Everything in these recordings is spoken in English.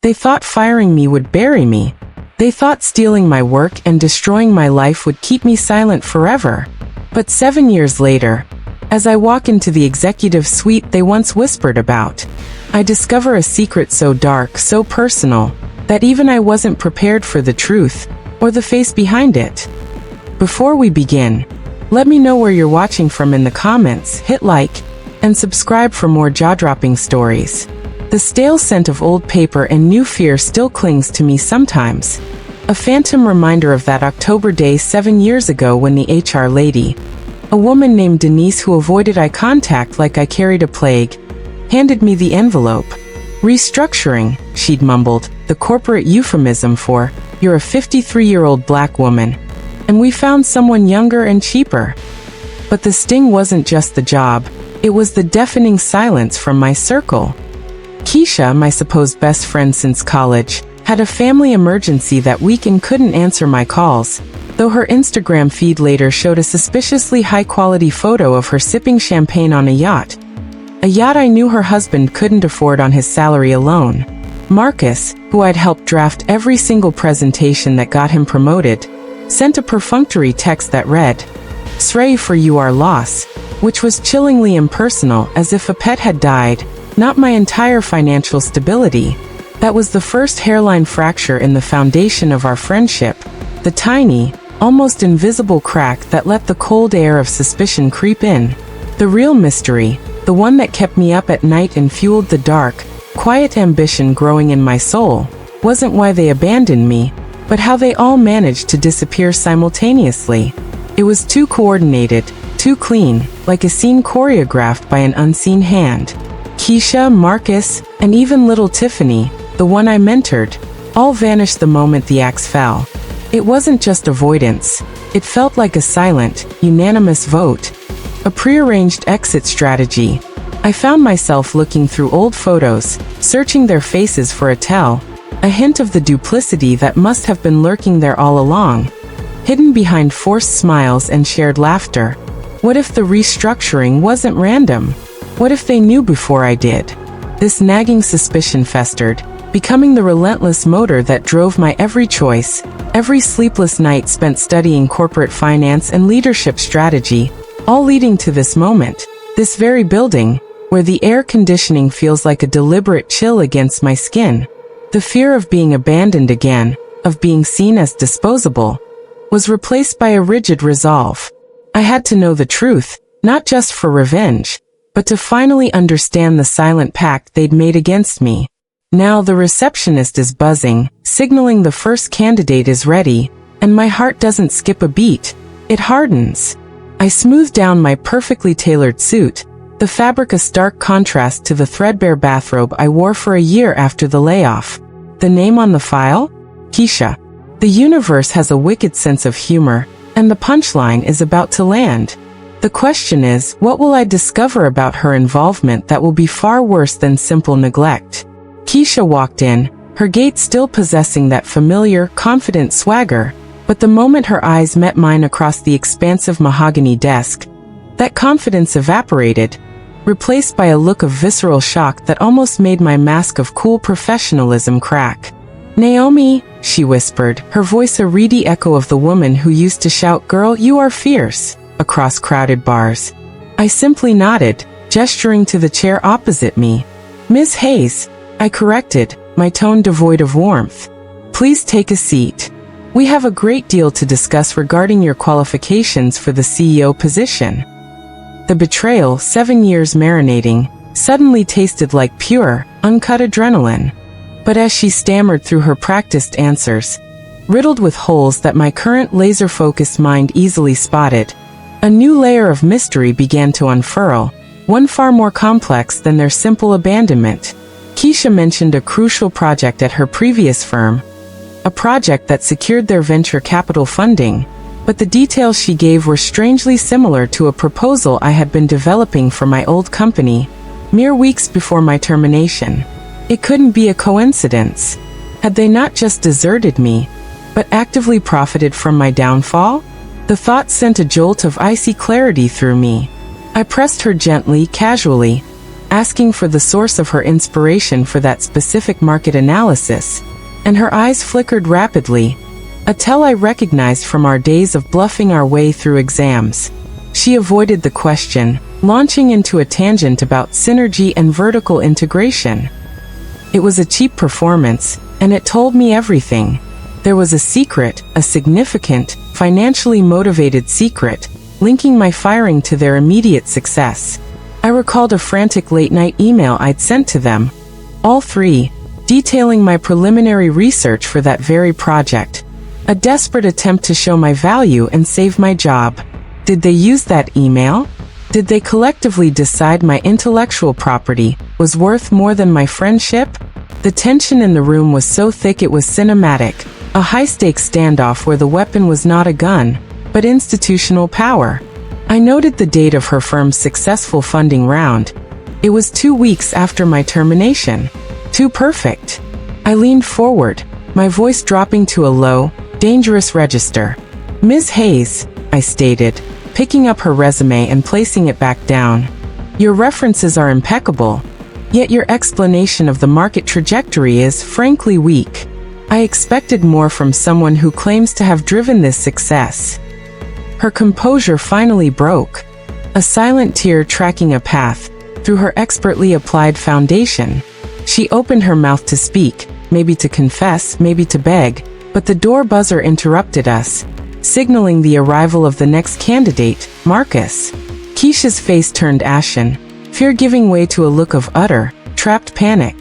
They thought firing me would bury me. They thought stealing my work and destroying my life would keep me silent forever. But 7 years later, as I walk into the executive suite they once whispered about, I discover a secret so dark, so personal, that even I wasn't prepared for the truth, or the face behind it. Before we begin, let me know where you're watching from in the comments, hit like, and subscribe for more jaw-dropping stories. The stale scent of old paper and new fear still clings to me sometimes. A phantom reminder of that October day 7 years ago when the HR lady, a woman named Denise who avoided eye contact like I carried a plague, handed me the envelope. Restructuring, she'd mumbled, the corporate euphemism for, you're a 53-year-old black woman. And we found someone younger and cheaper. But the sting wasn't just the job, it was the deafening silence from my circle. Keisha, my supposed best friend since college, had a family emergency that week and couldn't answer my calls, though her Instagram feed later showed a suspiciously high-quality photo of her sipping champagne on a yacht. A yacht I knew her husband couldn't afford on his salary alone. Marcus, who I'd helped draft every single presentation that got him promoted, sent a perfunctory text that read, "Sorry for your loss," which was chillingly impersonal, as if a pet had died, not my entire financial stability. That was the first hairline fracture in the foundation of our friendship, the tiny, almost invisible crack that let the cold air of suspicion creep in. The real mystery, the one that kept me up at night and fueled the dark, quiet ambition growing in my soul, wasn't why they abandoned me, but how they all managed to disappear simultaneously. It was too coordinated, too clean, like a scene choreographed by an unseen hand. Keisha, Marcus, and even little Tiffany, the one I mentored, all vanished the moment the axe fell. It wasn't just avoidance. It felt like a silent, unanimous vote. A prearranged exit strategy. I found myself looking through old photos, searching their faces for a tell, a hint of the duplicity that must have been lurking there all along, hidden behind forced smiles and shared laughter. What if the restructuring wasn't random? What if they knew before I did? This nagging suspicion festered, becoming the relentless motor that drove my every choice, every sleepless night spent studying corporate finance and leadership strategy, all leading to this moment, this very building, where the air conditioning feels like a deliberate chill against my skin. The fear of being abandoned again, of being seen as disposable, was replaced by a rigid resolve. I had to know the truth, not just for revenge, but to finally understand the silent pact they'd made against me. Now the receptionist is buzzing, signaling the first candidate is ready, and my heart doesn't skip a beat. It hardens. I smooth down my perfectly tailored suit, the fabric a stark contrast to the threadbare bathrobe I wore for a year after the layoff. The name on the file? Keisha. The universe has a wicked sense of humor, and the punchline is about to land. The question is, what will I discover about her involvement that will be far worse than simple neglect? Keisha walked in, her gait still possessing that familiar, confident swagger, but the moment her eyes met mine across the expansive mahogany desk, that confidence evaporated, replaced by a look of visceral shock that almost made my mask of cool professionalism crack. "Naomi," she whispered, her voice a reedy echo of the woman who used to shout, "Girl, you are fierce," across crowded bars. I simply nodded, gesturing to the chair opposite me. "Miss Hayes," I corrected, my tone devoid of warmth. "Please take a seat. We have a great deal to discuss regarding your qualifications for the CEO position." The betrayal, 7 years marinating, suddenly tasted like pure, uncut adrenaline. But as she stammered through her practiced answers, riddled with holes that my current laser-focused mind easily spotted, a new layer of mystery began to unfurl, one far more complex than their simple abandonment. Keisha mentioned a crucial project at her previous firm, a project that secured their venture capital funding, but the details she gave were strangely similar to a proposal I had been developing for my old company, mere weeks before my termination. It couldn't be a coincidence. Had they not just deserted me, but actively profited from my downfall? The thought sent a jolt of icy clarity through me. I pressed her gently, casually. asking for the source of her inspiration for that specific market analysis, and her eyes flickered rapidly, a tell I recognized from our days of bluffing our way through exams. She avoided the question, launching into a tangent about synergy and vertical integration. It was a cheap performance, and it told me everything. There was a secret, a significant, financially motivated secret, linking my firing to their immediate success. I recalled a frantic late-night email I'd sent to them, all three, detailing my preliminary research for that very project. A desperate attempt to show my value and save my job. Did they use that email? Did they collectively decide my intellectual property was worth more than my friendship? The tension in the room was so thick it was cinematic, a high-stakes standoff where the weapon was not a gun, but institutional power. I noted the date of her firm's successful funding round. It was 2 weeks after my termination. Too perfect. I leaned forward, my voice dropping to a low, dangerous register. "Ms. Hayes," I stated, picking up her resume and placing it back down. "Your references are impeccable, yet your explanation of the market trajectory is, frankly, weak. I expected more from someone who claims to have driven this success." Her composure finally broke, a silent tear tracking a path through her expertly applied foundation. She opened her mouth to speak, maybe to confess, maybe to beg, but the door buzzer interrupted us, signaling the arrival of the next candidate, Marcus. Keisha's face turned ashen, fear giving way to a look of utter, trapped panic.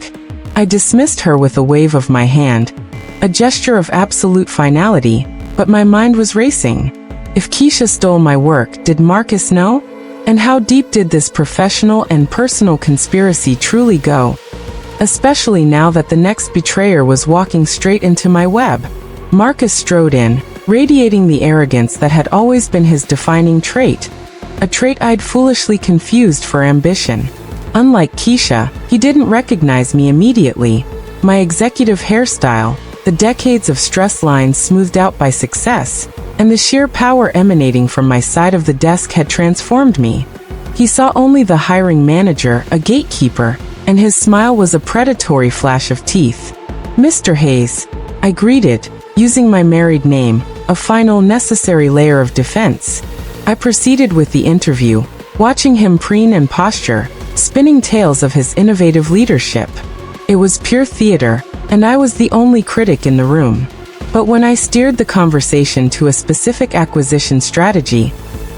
I dismissed her with a wave of my hand, a gesture of absolute finality, but my mind was racing. If Keisha stole my work, did Marcus know? And how deep did this professional and personal conspiracy truly go? Especially now that the next betrayer was walking straight into my web. Marcus strode in, radiating the arrogance that had always been his defining trait, a trait I'd foolishly confused for ambition. Unlike Keisha, he didn't recognize me immediately. My executive hairstyle, the decades of stress lines smoothed out by success, and the sheer power emanating from my side of the desk had transformed me. He saw only the hiring manager, a gatekeeper, and his smile was a predatory flash of teeth. "Mr. Hayes," I greeted, using my married name, a final necessary layer of defense. I proceeded with the interview, watching him preen and posture, spinning tales of his innovative leadership. It was pure theater, and I was the only critic in the room. But when I steered the conversation to a specific acquisition strategy,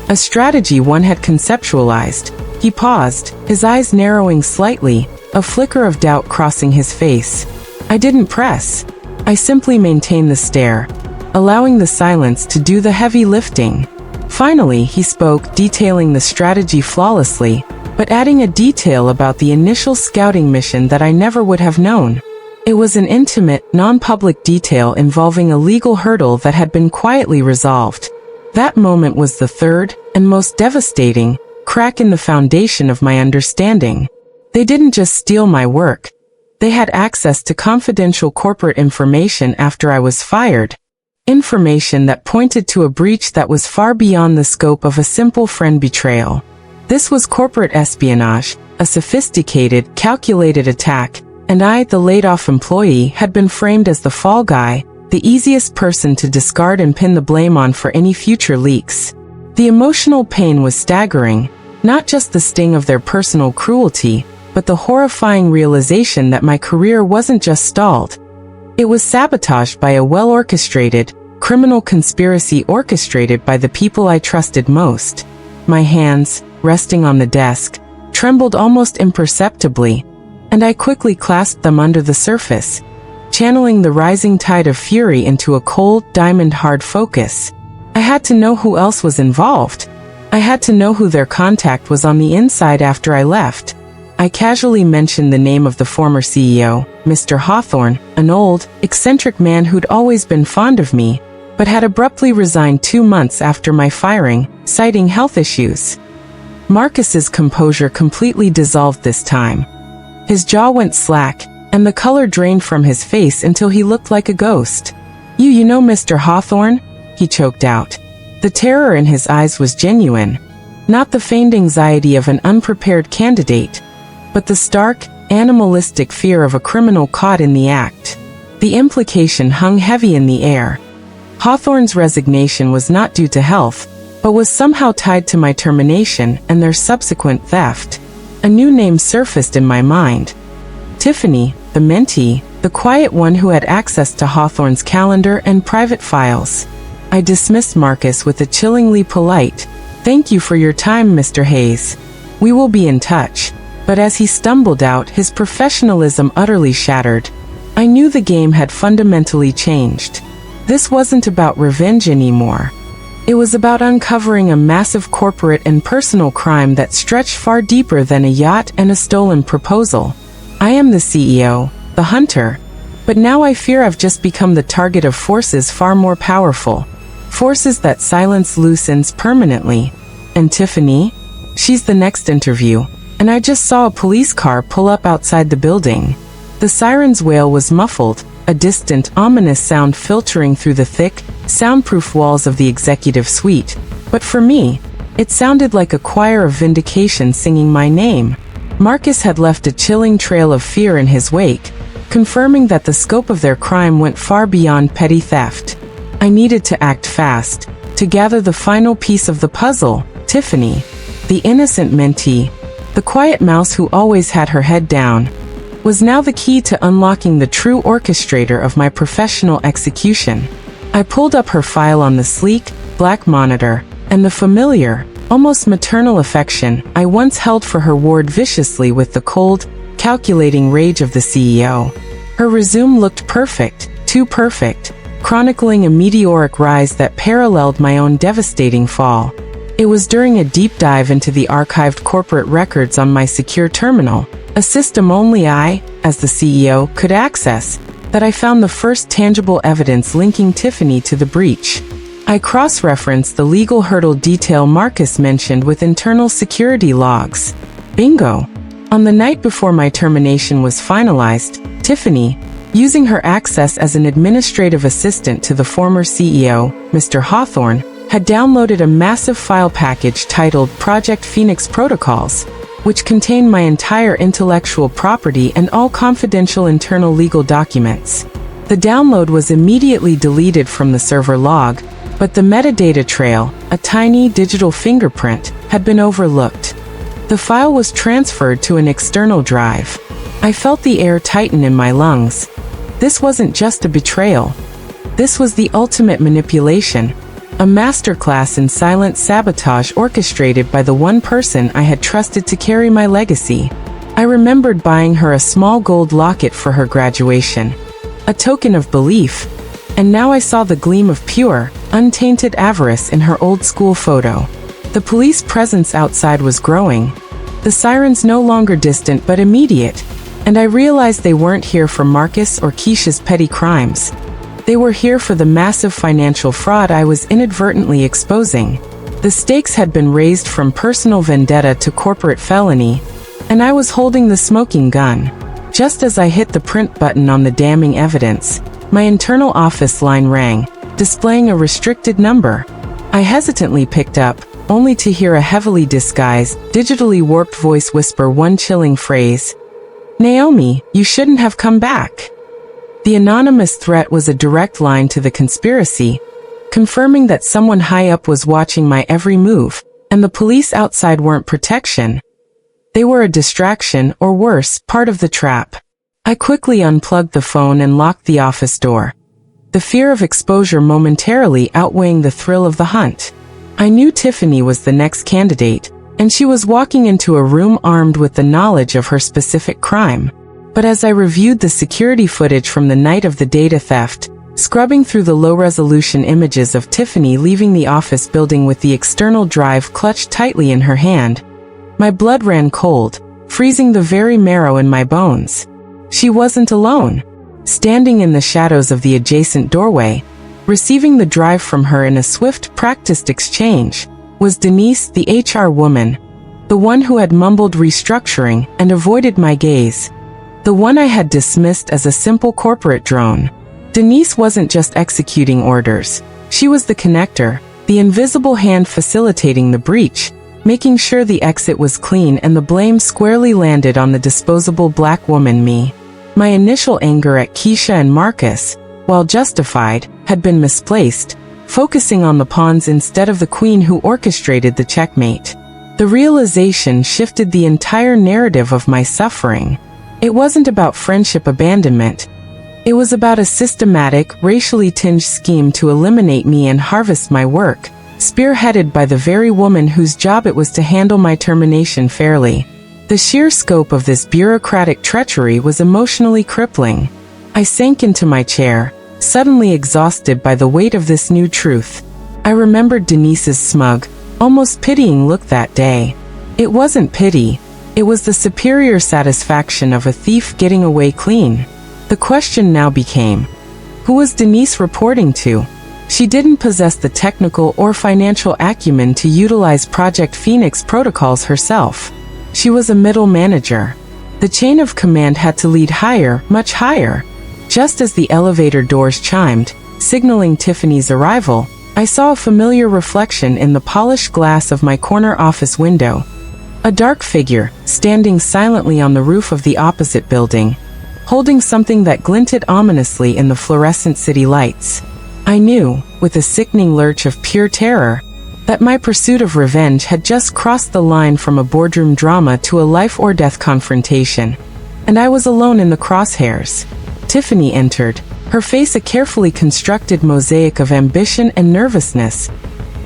a strategy one had conceptualized, he paused, his eyes narrowing slightly, a flicker of doubt crossing his face. I didn't press. I simply maintained the stare, allowing the silence to do the heavy lifting. Finally, he spoke, detailing the strategy flawlessly, but adding a detail about the initial scouting mission that I never would have known. It was an intimate, non-public detail involving a legal hurdle that had been quietly resolved. That moment was the third, and most devastating, crack in the foundation of my understanding. They didn't just steal my work. They had access to confidential corporate information after I was fired. Information that pointed to a breach that was far beyond the scope of a simple friend betrayal. This was corporate espionage, a sophisticated, calculated attack, and I, the laid-off employee, had been framed as the fall guy, the easiest person to discard and pin the blame on for any future leaks. The emotional pain was staggering, not just the sting of their personal cruelty, but the horrifying realization that my career wasn't just stalled. It was sabotaged by a well-orchestrated, criminal conspiracy orchestrated by the people I trusted most. My hands, resting on the desk, trembled almost imperceptibly, and I quickly clasped them under the surface, channeling the rising tide of fury into a cold, diamond-hard focus. I had to know who else was involved. I had to know who their contact was on the inside after I left. I casually mentioned the name of the former CEO, Mr. Hawthorne, an old, eccentric man who'd always been fond of me, but had abruptly resigned 2 months after my firing, citing health issues. Marcus's composure completely dissolved this time. His jaw went slack, and the color drained from his face until he looked like a ghost. You know Mr. Hawthorne?" he choked out. The terror in his eyes was genuine, not the feigned anxiety of an unprepared candidate. but the stark, animalistic fear of a criminal caught in the act. The implication hung heavy in the air. Hawthorne's resignation was not due to health, but was somehow tied to my termination and their subsequent theft. A new name surfaced in my mind. Tiffany, the mentee, the quiet one who had access to Hawthorne's calendar and private files. I dismissed Marcus with a chillingly polite, "Thank you for your time, Mr. Hayes. We will be in touch." But as he stumbled out, his professionalism utterly shattered. I knew the game had fundamentally changed. This wasn't about revenge anymore. It was about uncovering a massive corporate and personal crime that stretched far deeper than a yacht and a stolen proposal. I am the CEO, the hunter, but now I fear I've just become the target of forces far more powerful. Forces that silence loosens permanently. And Tiffany? She's the next interview, and I just saw a police car pull up outside the building. The siren's wail was muffled, a distant, ominous sound filtering through the thick, soundproof walls of the executive suite. But for me, it sounded like a choir of vindication singing my name. Marcus had left a chilling trail of fear in his wake, confirming that the scope of their crime went far beyond petty theft. I needed to act fast, to gather the final piece of the puzzle. Tiffany, the innocent mentee, the quiet mouse who always had her head down, was now the key to unlocking the true orchestrator of my professional execution. I pulled up her file on the sleek, black monitor, and the familiar, almost maternal affection I once held for her warred viciously with the cold, calculating rage of the CEO. Her resume looked perfect, too perfect, chronicling a meteoric rise that paralleled my own devastating fall. It was during a deep dive into the archived corporate records on my secure terminal, a system only I, as the CEO, could access, that I found the first tangible evidence linking Tiffany to the breach. I cross-referenced the legal hurdle detail Marcus mentioned with internal security logs. Bingo! On the night before my termination was finalized, Tiffany, using her access as an administrative assistant to the former CEO, Mr. Hawthorne, had downloaded a massive file package titled Project Phoenix Protocols, which contained my entire intellectual property and all confidential internal legal documents. The download was immediately deleted from the server log, but the metadata trail, a tiny digital fingerprint, had been overlooked. The file was transferred to an external drive. I felt the air tighten in my lungs. This wasn't just a betrayal. This was the ultimate manipulation, a masterclass in silent sabotage orchestrated by the one person I had trusted to carry my legacy. I remembered buying her a small gold locket for her graduation, a token of belief, and now I saw the gleam of pure, untainted avarice in her old-school photo. The police presence outside was growing, the sirens no longer distant but immediate, and I realized they weren't here for Marcus or Keisha's petty crimes. They were here for the massive financial fraud I was inadvertently exposing. The stakes had been raised from personal vendetta to corporate felony, and I was holding the smoking gun. Just as I hit the print button on the damning evidence, my internal office line rang, displaying a restricted number. I hesitantly picked up, only to hear a heavily disguised, digitally warped voice whisper one chilling phrase. "Naomi, you shouldn't have come back." The anonymous threat was a direct line to the conspiracy, confirming that someone high up was watching my every move, and the police outside weren't protection. They were a distraction, or worse, part of the trap. I quickly unplugged the phone and locked the office door, the fear of exposure momentarily outweighing the thrill of the hunt. I knew Tiffany was the next candidate, and she was walking into a room armed with the knowledge of her specific crime. But as I reviewed the security footage from the night of the data theft, scrubbing through the low-resolution images of Tiffany leaving the office building with the external drive clutched tightly in her hand, my blood ran cold, freezing the very marrow in my bones. She wasn't alone. Standing in the shadows of the adjacent doorway, receiving the drive from her in a swift, practiced exchange, was Denise, the HR woman, the one who had mumbled restructuring and avoided my gaze, the one I had dismissed as a simple corporate drone. Denise wasn't just executing orders. She was the connector, the invisible hand facilitating the breach, making sure the exit was clean and the blame squarely landed on the disposable black woman me. My initial anger at Keisha and Marcus, while justified, had been misplaced, focusing on the pawns instead of the queen who orchestrated the checkmate. The realization shifted the entire narrative of my suffering. It wasn't about friendship abandonment. It was about a systematic, racially tinged scheme to eliminate me and harvest my work, spearheaded by the very woman whose job it was to handle my termination fairly. The sheer scope of this bureaucratic treachery was emotionally crippling. I sank into my chair, suddenly exhausted by the weight of this new truth. I remembered Denise's smug, almost pitying look that day. It wasn't pity. It was the superior satisfaction of a thief getting away clean. The question now became, who was Denise reporting to? She didn't possess the technical or financial acumen to utilize Project Phoenix protocols herself. She was a middle manager. The chain of command had to lead higher, much higher. Just as the elevator doors chimed, signaling Tiffany's arrival, I saw a familiar reflection in the polished glass of my corner office window. A dark figure, standing silently on the roof of the opposite building, holding something that glinted ominously in the fluorescent city lights. I knew, with a sickening lurch of pure terror, that my pursuit of revenge had just crossed the line from a boardroom drama to a life-or-death confrontation, and I was alone in the crosshairs. Tiffany entered, her face a carefully constructed mosaic of ambition and nervousness,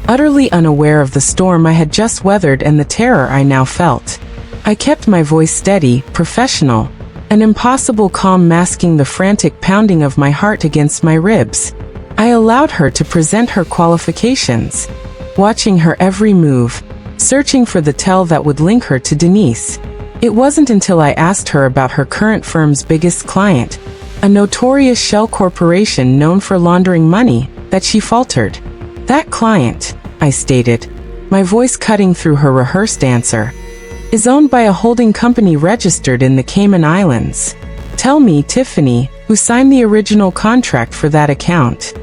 utterly unaware of the storm I had just weathered and the terror I now felt. I kept my voice steady, professional, an impossible calm masking the frantic pounding of my heart against my ribs. I allowed her to present her qualifications, watching her every move, searching for the tell that would link her to Denise. It wasn't until I asked her about her current firm's biggest client, a notorious shell corporation known for laundering money, that she faltered. That client, I stated, my voice cutting through her rehearsed answer, is owned by a holding company registered in the Cayman Islands. Tell me, Tiffany, who signed the original contract for that account.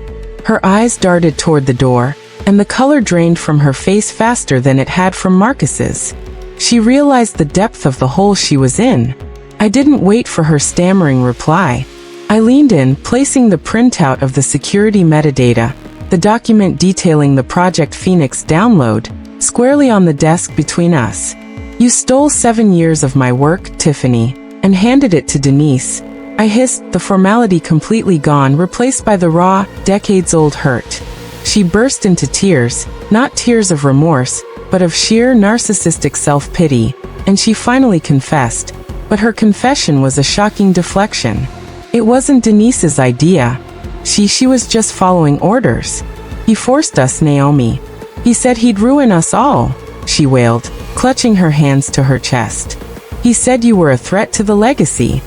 Her eyes darted toward the door, and the color drained from her face faster than it had from Marcus's. She realized the depth of the hole she was in. I didn't wait for her stammering reply. I leaned in, placing the printout of the security metadata, the document detailing the Project Phoenix download, squarely on the desk between us. You stole 7 years of my work, Tiffany, and handed it to Denise. I hissed, the formality completely gone, replaced by the raw, decades-old hurt. She burst into tears, not tears of remorse, but of sheer narcissistic self-pity, and she finally confessed. But her confession was a shocking deflection. It wasn't Denise's idea. She was just following orders. He forced us, Naomi. He said he'd ruin us all, she wailed, clutching her hands to her chest. He said you were a threat to the legacy.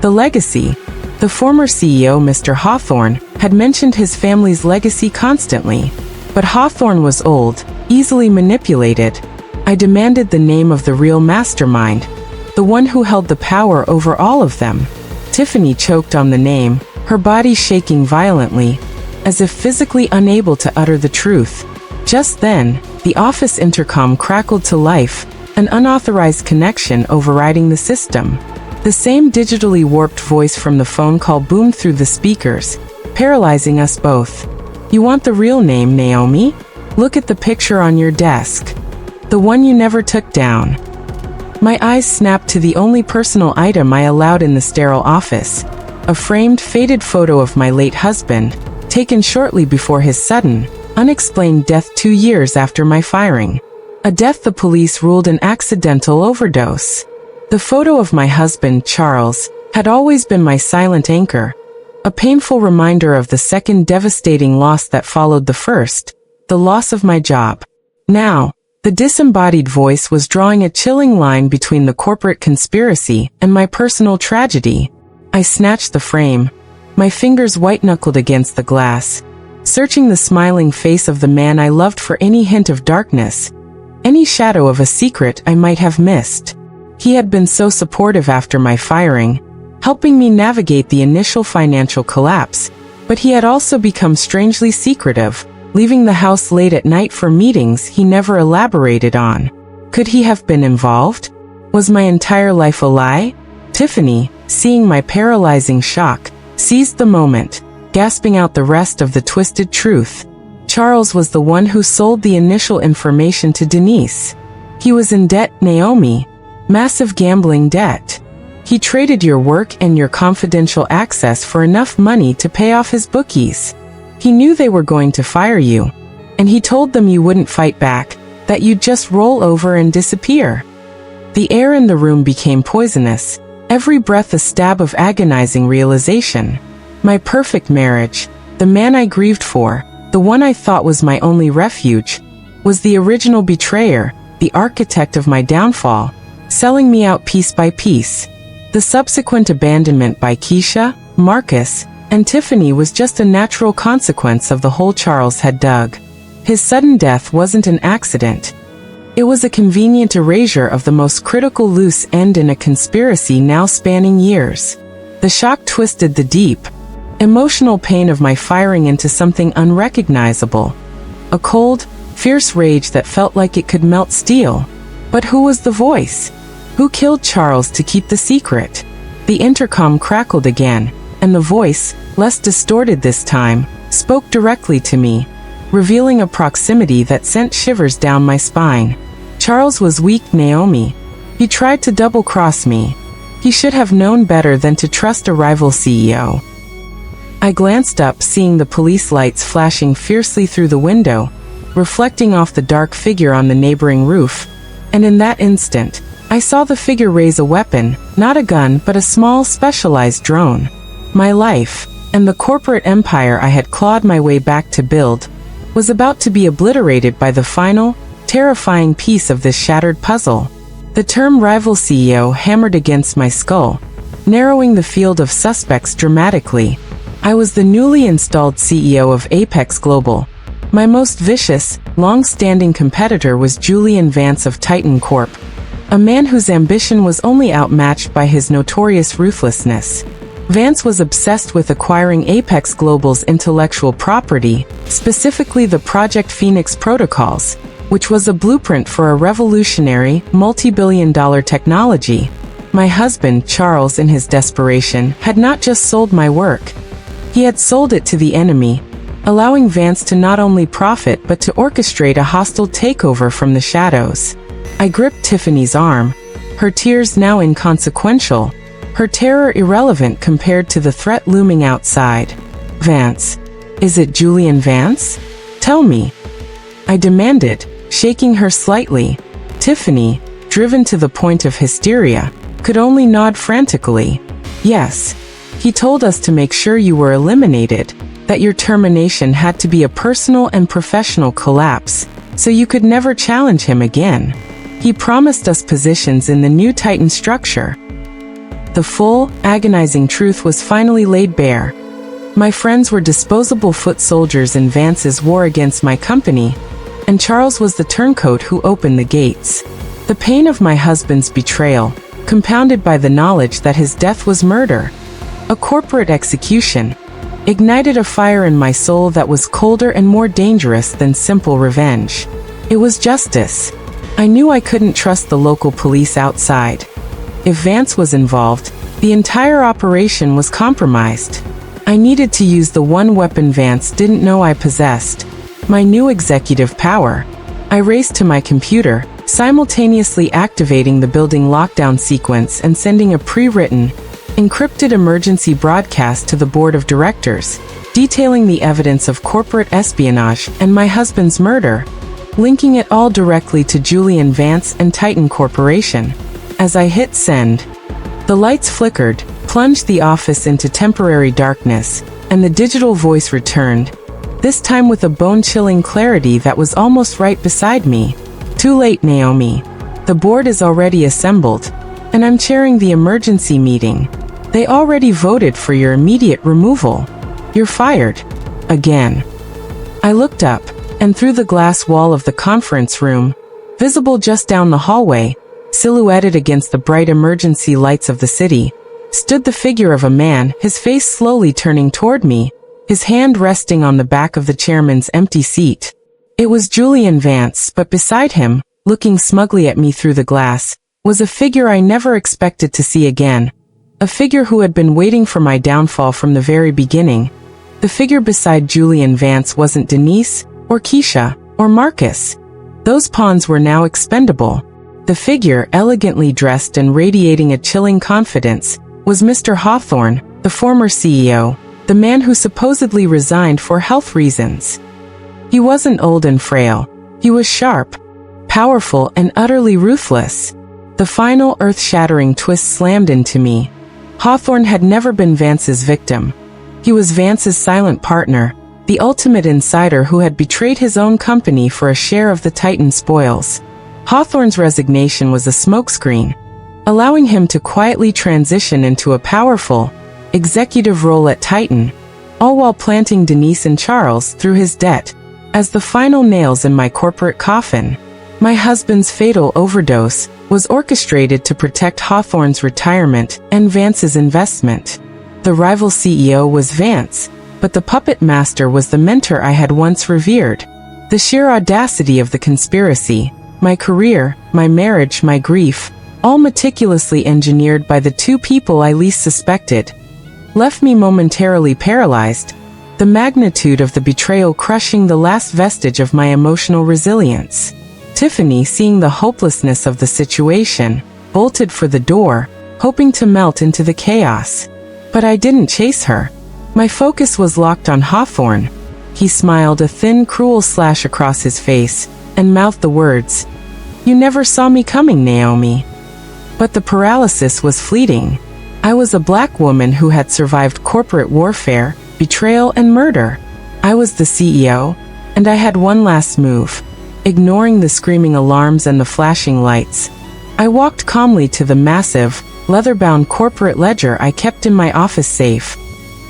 The legacy? The former CEO, Mr. Hawthorne, had mentioned his family's legacy constantly. But Hawthorne was old, easily manipulated. I demanded the name of the real mastermind, the one who held the power over all of them. Tiffany choked on the name, her body shaking violently, as if physically unable to utter the truth. Just then, the office intercom crackled to life, an unauthorized connection overriding the system. The same digitally warped voice from the phone call boomed through the speakers, paralyzing us both. You want the real name, Naomi? Look at the picture on your desk. The one you never took down. My eyes snapped to the only personal item I allowed in the sterile office, a framed, faded photo of my late husband, taken shortly before his sudden, unexplained death 2 years after my firing. A death the police ruled an accidental overdose. The photo of my husband, Charles, had always been my silent anchor, a painful reminder of the second devastating loss that followed the first, the loss of my job. Now, the disembodied voice was drawing a chilling line between the corporate conspiracy and my personal tragedy. I snatched the frame, my fingers white-knuckled against the glass, searching the smiling face of the man I loved for any hint of darkness, any shadow of a secret I might have missed. He had been so supportive after my firing, helping me navigate the initial financial collapse, but he had also become strangely secretive, leaving the house late at night for meetings he never elaborated on. Could he have been involved? Was my entire life a lie? Tiffany, seeing my paralyzing shock, seized the moment, gasping out the rest of the twisted truth. Charles was the one who sold the initial information to Denise. He was in debt, Naomi. Massive gambling debt. He traded your work and your confidential access for enough money to pay off his bookies. He knew they were going to fire you, and he told them you wouldn't fight back, that you'd just roll over and disappear. The air in the room became poisonous, every breath a stab of agonizing realization. My perfect marriage, the man I grieved for, the one I thought was my only refuge, was the original betrayer, the architect of my downfall, selling me out piece by piece. The subsequent abandonment by Keisha, Marcus, and Tiffany was just a natural consequence of the hole Charles had dug. His sudden death wasn't an accident. It was a convenient erasure of the most critical loose end in a conspiracy now spanning years. The shock twisted the deep, emotional pain of my firing into something unrecognizable. A cold, fierce rage that felt like it could melt steel. But who was the voice? Who killed Charles to keep the secret? The intercom crackled again, and the voice, less distorted this time, spoke directly to me, revealing a proximity that sent shivers down my spine. Charles was weak, Naomi. He tried to double-cross me. He should have known better than to trust a rival CEO. I glanced up, seeing the police lights flashing fiercely through the window, reflecting off the dark figure on the neighboring roof, and in that instant, I saw the figure raise a weapon, not a gun but a small specialized drone. My life, and the corporate empire I had clawed my way back to build, was about to be obliterated by the final, terrifying piece of this shattered puzzle. The term rival CEO hammered against my skull, narrowing the field of suspects dramatically. I was the newly installed CEO of Apex Global. My most vicious, long-standing competitor was Julian Vance of Titan Corp, a man whose ambition was only outmatched by his notorious ruthlessness. Vance was obsessed with acquiring Apex Global's intellectual property, specifically the Project Phoenix protocols, which was a blueprint for a revolutionary, multi-billion-dollar technology. My husband, Charles, in his desperation, had not just sold my work. He had sold it to the enemy, allowing Vance to not only profit but to orchestrate a hostile takeover from the shadows. I gripped Tiffany's arm, her tears now inconsequential, her terror irrelevant compared to the threat looming outside. Vance. Is it Julian Vance? Tell me. I demanded, shaking her slightly. Tiffany, driven to the point of hysteria, could only nod frantically. Yes. He told us to make sure you were eliminated, that your termination had to be a personal and professional collapse, so you could never challenge him again. He promised us positions in the new Titan structure. The full, agonizing truth was finally laid bare. My friends were disposable foot soldiers in Vance's war against my company, and Charles was the turncoat who opened the gates. The pain of my husband's betrayal, compounded by the knowledge that his death was murder, a corporate execution, ignited a fire in my soul that was colder and more dangerous than simple revenge. It was justice. I knew I couldn't trust the local police outside. If Vance was involved, the entire operation was compromised. I needed to use the one weapon Vance didn't know I possessed, my new executive power. I raced to my computer, simultaneously activating the building lockdown sequence and sending a pre-written, encrypted emergency broadcast to the board of directors, detailing the evidence of corporate espionage and my husband's murder, linking it all directly to Julian Vance and Titan Corporation. As I hit send, the lights flickered, plunged the office into temporary darkness, and the digital voice returned, this time with a bone-chilling clarity that was almost right beside me. Too late, Naomi. The board is already assembled, and I'm chairing the emergency meeting. They already voted for your immediate removal. You're fired. Again. I looked up, and through the glass wall of the conference room, visible just down the hallway, silhouetted against the bright emergency lights of the city, stood the figure of a man, his face slowly turning toward me, his hand resting on the back of the chairman's empty seat. It was Julian Vance, but beside him, looking smugly at me through the glass, was a figure I never expected to see again. A figure who had been waiting for my downfall from the very beginning. The figure beside Julian Vance wasn't Denise, or Keisha, or Marcus. Those pawns were now expendable. The figure, elegantly dressed and radiating a chilling confidence, was Mr. Hawthorne, the former CEO, the man who supposedly resigned for health reasons. He wasn't old and frail. He was sharp, powerful, and utterly ruthless. The final earth-shattering twist slammed into me. Hawthorne had never been Vance's victim. He was Vance's silent partner, the ultimate insider who had betrayed his own company for a share of the Titan spoils. Hawthorne's resignation was a smokescreen, allowing him to quietly transition into a powerful, executive role at Titan, all while planting Denise and Charles through his debt as the final nails in my corporate coffin. My husband's fatal overdose was orchestrated to protect Hawthorne's retirement and Vance's investment. The rival CEO was Vance, but the puppet master was the mentor I had once revered. The sheer audacity of the conspiracy, my career, my marriage, my grief, all meticulously engineered by the two people I least suspected, left me momentarily paralyzed, the magnitude of the betrayal crushing the last vestige of my emotional resilience. Tiffany, seeing the hopelessness of the situation, bolted for the door, hoping to melt into the chaos. But I didn't chase her. My focus was locked on Hawthorne. He smiled, a thin, cruel slash across his face, and mouthed the words, "You never saw me coming, Naomi." But the paralysis was fleeting. I was a black woman who had survived corporate warfare, betrayal, and murder. I was the CEO, and I had one last move. Ignoring the screaming alarms and the flashing lights, I walked calmly to the massive, leather-bound corporate ledger I kept in my office safe.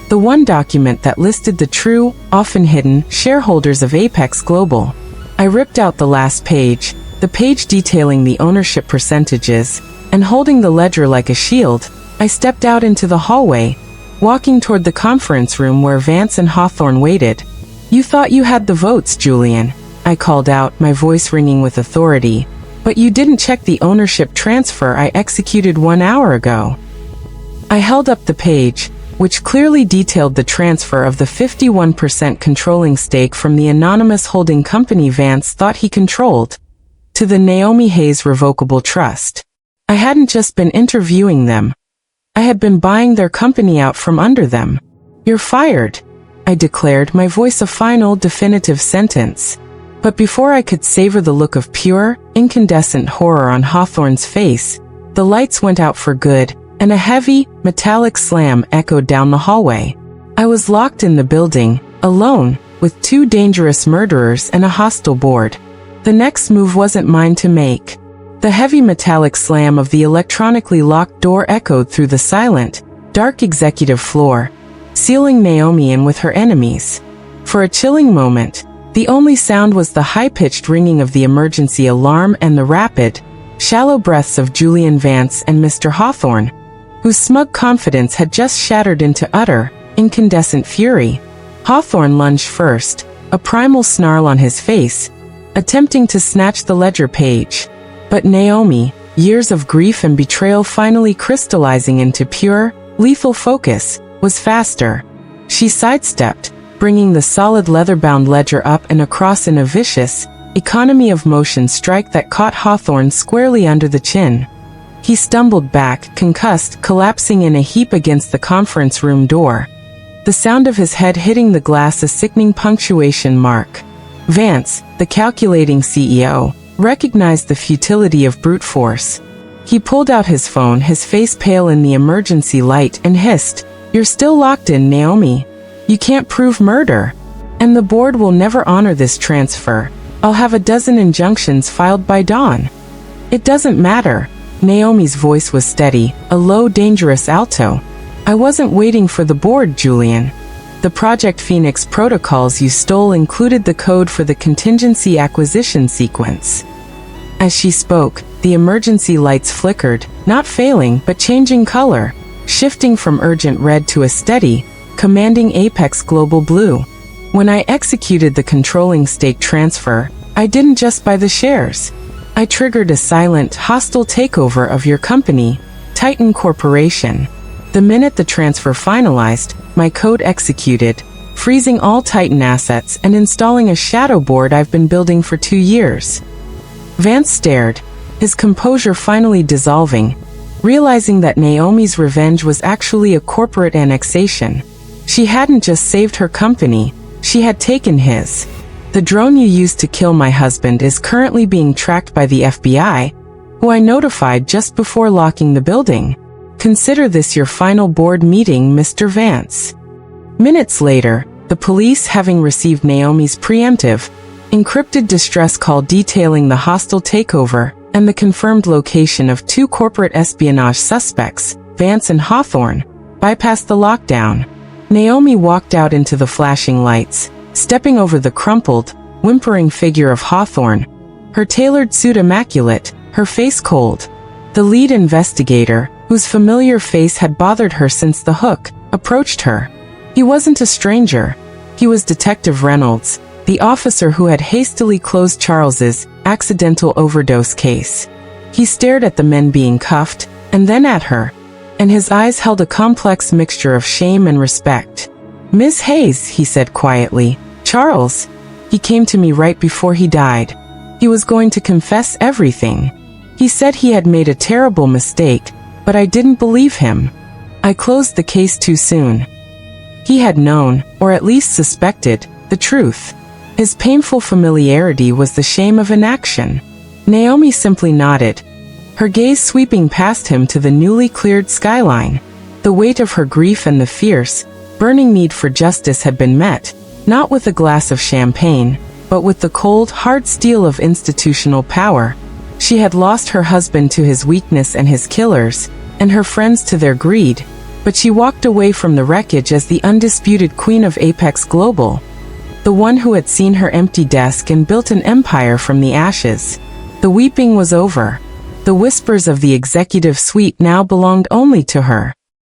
The one document that listed the true, often hidden, shareholders of Apex Global. I ripped out the last page, the page detailing the ownership percentages, and holding the ledger like a shield, I stepped out into the hallway, walking toward the conference room where Vance and Hawthorne waited. "You thought you had the votes, Julian," I called out, my voice ringing with authority. "But you didn't check the ownership transfer I executed 1 hour ago." I held up the page, which clearly detailed the transfer of the 51% controlling stake from the anonymous holding company Vance thought he controlled, to the Naomi Hayes Revocable Trust. I hadn't just been interviewing them. I had been buying their company out from under them. "You're fired," I declared, my voice a final, definitive sentence. But before I could savor the look of pure, incandescent horror on Hawthorne's face, the lights went out for good, and a heavy, metallic slam echoed down the hallway. I was locked in the building, alone, with two dangerous murderers and a hostile board. The next move wasn't mine to make. The heavy metallic slam of the electronically locked door echoed through the silent, dark executive floor, sealing Naomi in with her enemies. For a chilling moment, the only sound was the high-pitched ringing of the emergency alarm and the rapid, shallow breaths of Julian Vance and Mr. Hawthorne, whose smug confidence had just shattered into utter, incandescent fury. Hawthorne lunged first, a primal snarl on his face, attempting to snatch the ledger page. But Naomi, years of grief and betrayal finally crystallizing into pure, lethal focus, was faster. She sidestepped, bringing the solid leather-bound ledger up and across in a vicious, economy of motion strike that caught Hawthorne squarely under the chin. He stumbled back, concussed, collapsing in a heap against the conference room door, the sound of his head hitting the glass a sickening punctuation mark. Vance, the calculating CEO, recognized the futility of brute force. He pulled out his phone, his face pale in the emergency light, and hissed, "You're still locked in, Naomi. You can't prove murder. And the board will never honor this transfer. I'll have a dozen injunctions filed by dawn." "It doesn't matter." Naomi's voice was steady, a low, dangerous alto. "I wasn't waiting for the board, Julian. The Project Phoenix protocols you stole included the code for the contingency acquisition sequence." As she spoke, the emergency lights flickered, not failing but changing color, shifting from urgent red to a steady, commanding Apex Global Blue. When I executed the controlling stake transfer, I didn't just buy the shares. I triggered a silent, hostile takeover of your company, Titan Corporation. The minute the transfer finalized, my code executed, freezing all Titan assets and installing a shadow board I've been building for 2 years. Vance stared, his composure finally dissolving, realizing that Naomi's revenge was actually a corporate annexation. She hadn't just saved her company, she had taken his. The drone you used to kill my husband is currently being tracked by the FBI, who I notified just before locking the building. Consider this your final board meeting, Mr. Vance. Minutes later, the police, having received Naomi's preemptive, encrypted distress call detailing the hostile takeover and the confirmed location of 2 corporate espionage suspects, Vance and Hawthorne, bypassed the lockdown. Naomi walked out into the flashing lights, stepping over the crumpled, whimpering figure of Hawthorne, her tailored suit immaculate, her face cold. The lead investigator, whose familiar face had bothered her since the hook, approached her. He wasn't a stranger. He was Detective Reynolds, the officer who had hastily closed Charles's accidental overdose case. He stared at the men being cuffed, and then at her, and his eyes held a complex mixture of shame and respect. "Miss Hayes," he said quietly, "Charles, he came to me right before he died. He was going to confess everything. He said he had made a terrible mistake, but I didn't believe him. I closed the case too soon." He had known, or at least suspected, the truth. His painful familiarity was the shame of inaction. Naomi simply nodded, her gaze sweeping past him to the newly cleared skyline. The weight of her grief and the fierce, burning need for justice had been met, not with a glass of champagne, but with the cold, hard steel of institutional power. She had lost her husband to his weakness and his killers, and her friends to their greed, but she walked away from the wreckage as the undisputed queen of Apex Global, the one who had seen her empty desk and built an empire from the ashes. The weeping was over. The whispers of the executive suite now belonged only to her.